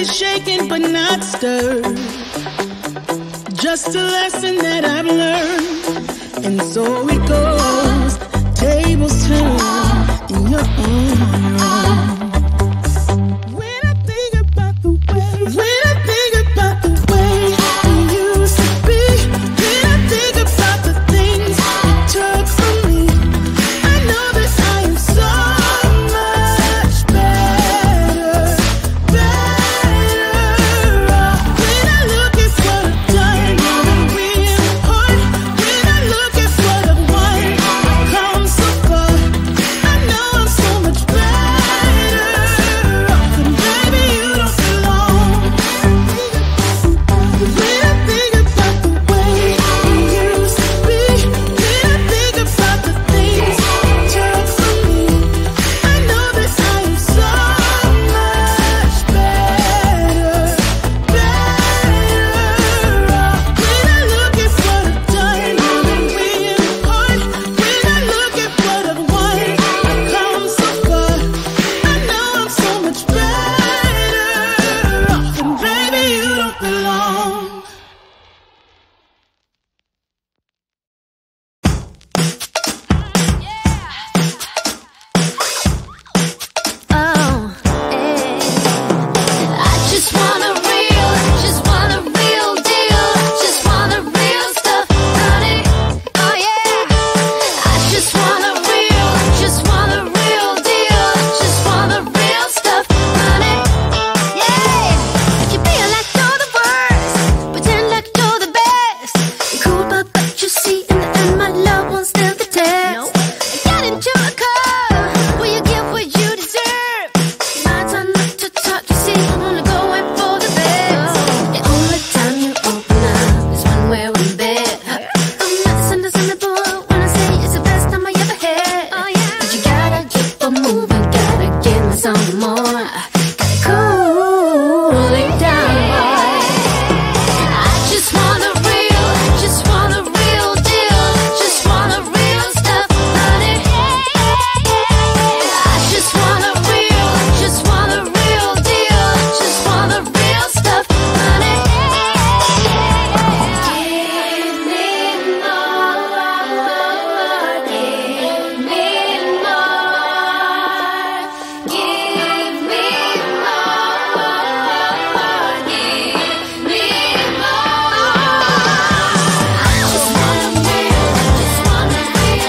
Only shaken but not stirred. Just a lesson that I've learned. And so it goes. Tables turn and you're on your own. When I think about the way we used to be, when I think about the things you took from me, I know that I am so much better off. When I look at what I've done, I'm real hard. When I look at what I've won, I've come so far. I know I'm so much better off, and baby, you don't belong. When I think about the way we used to be, when I think about the things you took from me, I know that I am so much better off. When I look at what I've done, I'm real hard. When I look at what I've won, I've come so far. I know I'm so much better off, and baby, you don't belong. I just want a real deal. Just want the real stuff, honey. Oh yeah. I just want a real deal. Just want the real stuff, honey. Yeah. You feel like you're the worst, pretend like you're the best. You're cool, but you see in the end my love won't stand the test. Get into a car, will you get what you deserve? My time not to talk, you see, I'm only going for the best. The only time you open up is when we're in bed. I'm not misunderstandable when I say it's the best time I ever had. But you gotta keep on moving, gotta give me some more. Gotta cool it down, boy. I just want a real deal. Just want the real stuff, honey. I just want a real deal. Just want the real stuff, honey. Give me more, give me more, give me more, give me more. I just want a real stuff, honey. I just want a real, give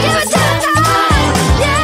it to the time, yeah.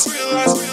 Realize